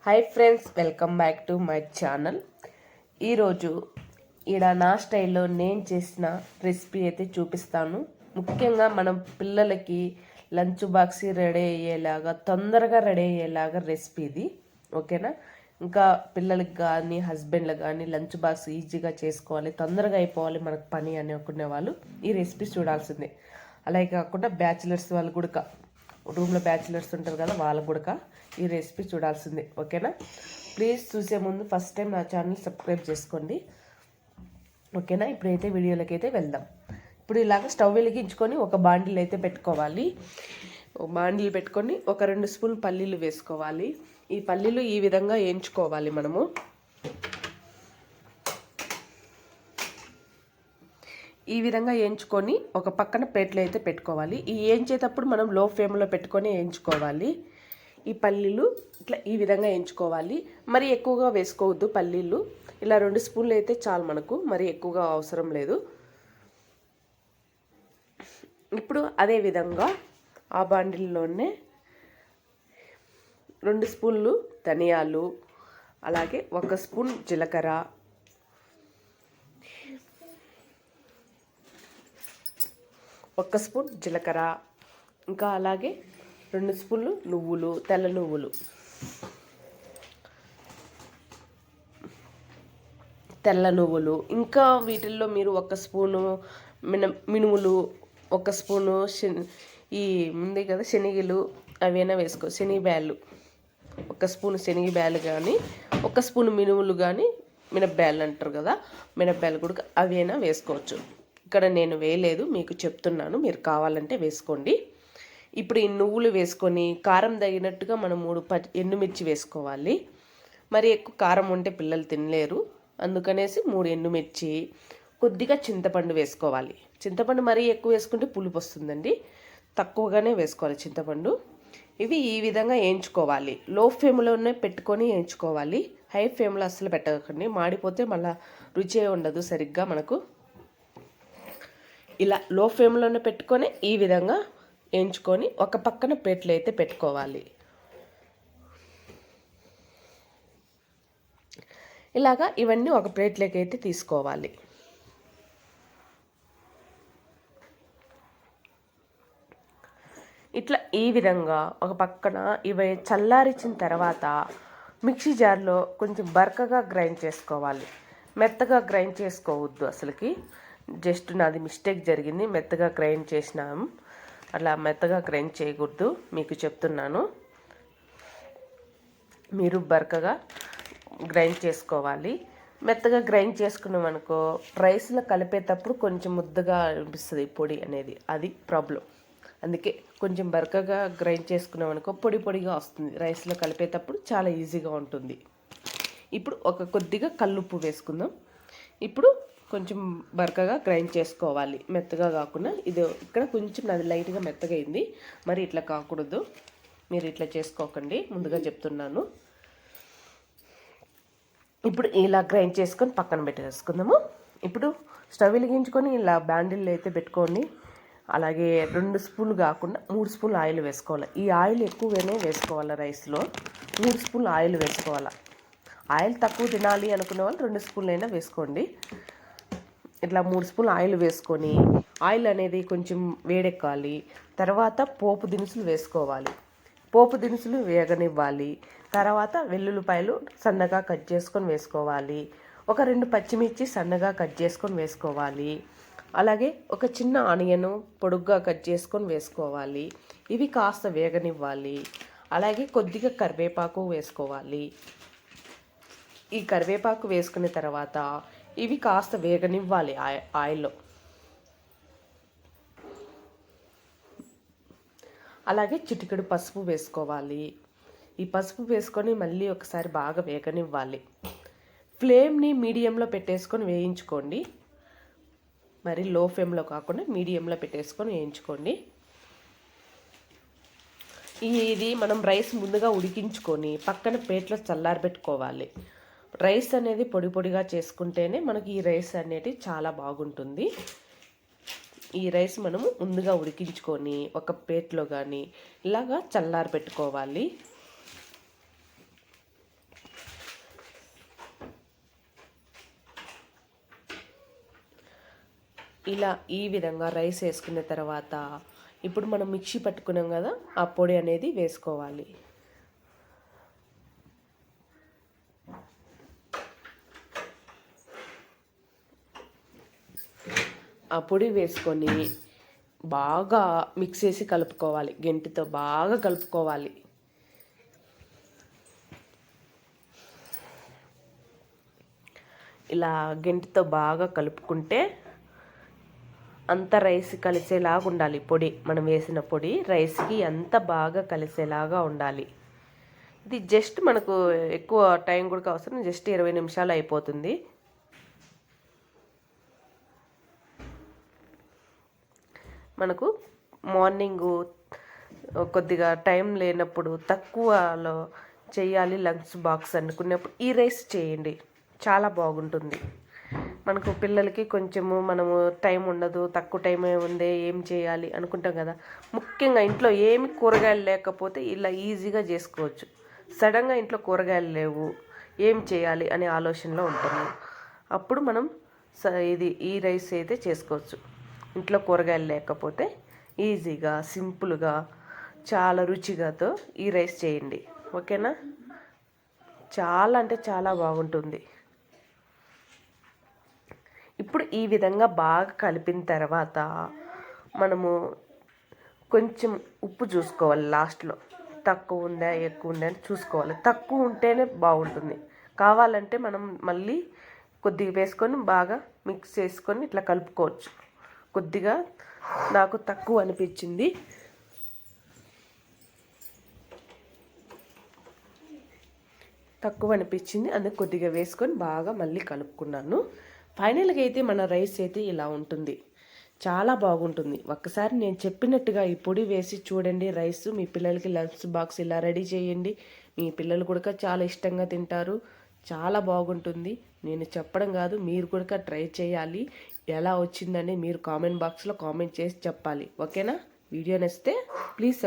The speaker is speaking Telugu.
Hi friends, welcome back to my channel. ఈరోజు నా స్టైల్లో నేను చేసిన రెసిపీ అయితే చూపిస్తాను. ముఖ్యంగా మనం పిల్లలకి లంచ్ బాక్స్ రెడీ అయ్యేలాగా, తొందరగా రెడీ అయ్యేలాగా రెసిపీ ఇది. ఓకేనా? ఇంకా పిల్లలకి కానీ హస్బెండ్లకు కానీ లంచ్ బాక్స్ ఈజీగా చేసుకోవాలి, తొందరగా అయిపోవాలి మనకు పని అని అనుకునే వాళ్ళు ఈ రెసిపీ చూడాల్సిందే. అలాగే కాకుండా బ్యాచిలర్స్ వాళ్ళు కూడా, రూమ్లో బ్యాచిలర్స్ ఉంటారు కదా, వాళ్ళకు కూడా ఈ రెసిపీ చూడాల్సిందే. ఓకేనా? ప్లీజ్ చూసే ముందు ఫస్ట్ టైం నా ఛానల్ సబ్స్క్రైబ్ చేసుకోండి. ఓకేనా? ఇప్పుడైతే వీడియోలోకి అయితే వెళ్దాం. ఇప్పుడు ఇలాగ స్టవ్ వెలిగించుకొని ఒక బాండిల్ అయితే పెట్టుకోవాలి. బాండిల్ పెట్టుకొని ఒక 2 స్పూన్ పల్లీలు వేసుకోవాలి. ఈ పల్లీలు ఈ విధంగా వేయించుకోవాలి. మనము ఈ విధంగా వేయించుకొని ఒక పక్కన ప్లేట్లో అయితే పెట్టుకోవాలి. ఈ వేయించేటప్పుడు మనం లో ఫ్లేమ్లో పెట్టుకొని వేయించుకోవాలి. ఈ పల్లీలు ఇట్లా ఈ విధంగా వేయించుకోవాలి. మరి ఎక్కువగా వేసుకోవద్దు పల్లీలు. ఇలా 2 స్పూన్లు అయితే చాలు మనకు, మరి ఎక్కువగా అవసరం లేదు. ఇప్పుడు అదే విధంగా ఆ బాండిల్లోనే 2 స్పూన్లు ధనియాలు, అలాగే 1 స్పూన్ జీలకర్ర, 1 స్పూన్ జీలకర్ర, ఇంకా అలాగే 2 స్పూన్లు నువ్వులు, తెల్ల నువ్వులు, ఇంకా వీటిల్లో మీరు 1 స్పూను మినుములు, 1 స్పూను ఈ ముందే కదా శనగలు, అవైనా వేసుకో. శనగబ్యాళ్ళు 1 స్పూను శనగబ్యాళ్ళు కానీ, 1 స్పూను మినుములు కానీ, మినపబ్యాళ్ళు అంటారు కదా, మినపబ్యాళ్ళు కూడా అవైనా వేసుకోవచ్చు. ఇక్కడ నేను వేయలేదు, మీకు చెప్తున్నాను, మీరు కావాలంటే వేసుకోండి. ఇప్పుడు ఈ నువ్వులు వేసుకొని కారం తగినట్టుగా మనం 3 ఎండుమిర్చి వేసుకోవాలి. మరి ఎక్కువ కారం ఉంటే పిల్లలు తినలేరు, అందుకనేసి 3 ఎండుమిర్చి, కొద్దిగా చింతపండు వేసుకోవాలి. చింతపండు మరీ ఎక్కువ వేసుకుంటే పులుపు వస్తుందండి, తక్కువగానే వేసుకోవాలి చింతపండు. ఇవి ఈ విధంగా వేయించుకోవాలి. లో ఫ్లేమ్లోనే పెట్టుకొని వేయించుకోవాలి. హై ఫ్లేమ్లో అస్సలు పెట్టకండి, మాడిపోతే మళ్ళీ రుచి ఉండదు సరిగ్గా మనకు. ఇలా లో ఫ్లేమ్లోనే పెట్టుకొని ఈ విధంగా వేయించుకొని ఒక పక్కన ప్లేట్లు అయితే పెట్టుకోవాలి. ఇలాగా ఇవన్నీ ఒక ప్లేట్లోకి అయితే తీసుకోవాలి. ఇట్లా ఈ విధంగా ఒక పక్కన ఇవి చల్లారించిన తర్వాత మిక్సీ జార్లో కొంచెం బరకగా గ్రైండ్ చేసుకోవాలి. మెత్తగా గ్రైండ్ చేసుకోవద్దు అసలుకి. జస్ట్ నాది మిస్టేక్ జరిగింది, మెత్తగా గ్రైండ్ చేసినాం. అలా మెత్తగా గ్రైండ్ చేయకూడదు, మీకు చెప్తున్నాను. మీరు బరకగా గ్రైండ్ చేసుకోవాలి. మెత్తగా గ్రైండ్ చేసుకున్నామనుకో రైస్లో కలిపేటప్పుడు కొంచెం ముద్దగా అనిపిస్తుంది పొడి అనేది, అది ప్రాబ్లం. అందుకే కొంచెం బరకగా గ్రైండ్ చేసుకున్నామనుకో పొడి పొడిగా వస్తుంది, రైస్లో కలిపేటప్పుడు చాలా ఈజీగా ఉంటుంది. ఇప్పుడు కొద్దిగా కల్లుప్పు వేసుకుందాం. ఇప్పుడు కొంచెం బరకగా గ్రైండ్ చేసుకోవాలి, మెత్తగా కాకుండా. ఇది ఇక్కడ కొంచెం నాది లైట్గా మెత్తగా అయింది, మరి ఇట్లా కాకూడదు, మీరు ఇట్లా చేసుకోకండి, ముందుగా చెప్తున్నాను. ఇప్పుడు ఇలా గ్రైండ్ చేసుకొని పక్కన పెట్టేసుకుందాము. ఇప్పుడు స్టవ్ వెలిగించుకొని ఇలా బాండిల్ అయితే పెట్టుకొని, అలాగే 2 స్పూన్లు కాకుండా 3 స్పూన్లు ఆయిల్ వేసుకోవాలి. ఈ ఆయిల్ ఎక్కువగానే వేసుకోవాలి రైస్లో, 3 స్పూన్లు ఆయిల్ వేసుకోవాలి. ఆయిల్ తక్కువ తినాలి అనుకునే వాళ్ళు 2 స్పూన్లు అయినా వేసుకోండి. ఇట్లా 3 స్పూన్లు ఆయిల్ వేసుకొని, ఆయిల్ అనేది కొంచెం వేడెక్కాలి. తర్వాత పోపు దినుసులు వేసుకోవాలి. పోపు దినుసులు వేగనివ్వాలి. తర్వాత వెల్లుల్లిపాయలు సన్నగా కట్ చేసుకొని వేసుకోవాలి. ఒక 2 పచ్చిమిర్చి సన్నగా కట్ చేసుకొని వేసుకోవాలి. అలాగే ఒక చిన్న ఆనియన్ పొడుగ్గా కట్ చేసుకొని వేసుకోవాలి. ఇవి కాస్త వేగనివ్వాలి. అలాగే కొద్దిగా కరివేపాకు వేసుకోవాలి. ఈ కరివేపాకు వేసుకున్న తర్వాత ఇవి కాస్త వేగనివ్వాలి ఆయిల్లో. అలాగే చిటికెడు పసుపు వేసుకోవాలి. ఈ పసుపు వేసుకొని మళ్ళీ ఒకసారి బాగా వేగనివ్వాలి. ఫ్లేమ్ని మీడియంలో పెట్టేసుకొని వేయించుకోండి, మరి లో ఫ్లేమ్లో కాకుండా మీడియంలో పెట్టేసుకొని వేయించుకోండి. ఇది మనం రైస్ ముందుగా ఉడికించుకొని పక్కన ప్లేట్లో చల్లారబెట్టుకోవాలి. రైస్ అనేది పొడి పొడిగా చేసుకుంటేనే మనకి ఈ రైస్ అనేది చాలా బాగుంటుంది. ఈ రైస్ మనము ముందుగా ఉడికించుకొని ఒక ప్లేట్లో కానీ ఇలాగా చల్లారబెట్టుకోవాలి. ఇలా ఈ విధంగా రైస్ వేసుకున్న తర్వాత ఇప్పుడు మనం మిక్సీ పట్టుకున్నాం కదా, ఆ పొడి అనేది వేసుకోవాలి. ఆ పొడి వేసుకొని బాగా మిక్స్ చేసి కలుపుకోవాలి. గెంటితో బాగా కలుపుకోవాలి. ఇలా గెంటితో బాగా కలుపుకుంటే అంత రైస్ కలిసేలాగా ఉండాలి. పొడి మనం వేసిన పొడి రైస్కి అంత బాగా కలిసేలాగా ఉండాలి. ఇది జస్ట్ మనకు ఎక్కువ టైం కూడా అవసరం, జస్ట్ 20 నిమిషాలు అయిపోతుంది. మనకు మార్నింగు కొద్దిగా టైం లేనప్పుడు తక్కువలో చేయాలి లంచ్ బాక్స్ అనుకున్నప్పుడు ఈ రైస్ చేయండి, చాలా బాగుంటుంది. మనకు పిల్లలకి కొంచెము మనము టైం ఉండదు, తక్కువ టైం ఉంది, ఏం చేయాలి అనుకుంటాం కదా. ముఖ్యంగా ఇంట్లో ఏమి కూరగాయలు లేకపోతే ఇలా ఈజీగా చేసుకోవచ్చు. సడన్గా ఇంట్లో కూరగాయలు లేవు, ఏం చేయాలి అనే ఆలోచనలో ఉంటాము. అప్పుడు మనం ఈ రైస్ అయితే చేసుకోవచ్చు. ఇంట్లో కూరగాయలు లేకపోతే ఈజీగా సింపుల్గా చాలా రుచిగాతో ఈ రైస్ చేయండి. ఓకేనా? చాలా అంటే చాలా బాగుంటుంది. ఇప్పుడు ఈ విధంగా బాగా కలిపిన తర్వాత మనము కొంచెం ఉప్పు చూసుకోవాలి. లాస్ట్లో తక్కువ ఉందా ఎక్కువ ఉందా అని చూసుకోవాలి. తక్కువ ఉంటేనే బాగుంటుంది. కావాలంటే మనం మళ్ళీ కొద్దిగా వేసుకొని బాగా మిక్స్ చేసుకొని ఇట్లా కలుపుకోవచ్చు. కొద్దిగా నాకు తక్కువ అనిపించింది, అందుకు కొద్దిగా వేసుకొని బాగా మళ్ళీ కలుపుకున్నాను. ఫైనల్గా అయితే మన రైస్ అయితే ఇలా ఉంటుంది, చాలా బాగుంటుంది. ఒక్కసారి నేను చెప్పినట్టుగా ఈ పొడి వేసి చూడండి. రైస్ మీ పిల్లలకి లంచ్ బాక్స్ ఇలా రెడీ చేయండి. మీ పిల్లలు కూడా చాలా ఇష్టంగా తింటారు. చాలా బాగుంటుంది. నేను చెప్పడం కాదు, మీరు కూడా ట్రై చేయాలి. ఎలా వచ్చిందని మీరు కామెంట్ బాక్స్లో కామెంట్ చేసి చెప్పాలి. ఓకేనా? వీడియో నచ్చితే ప్లీజ్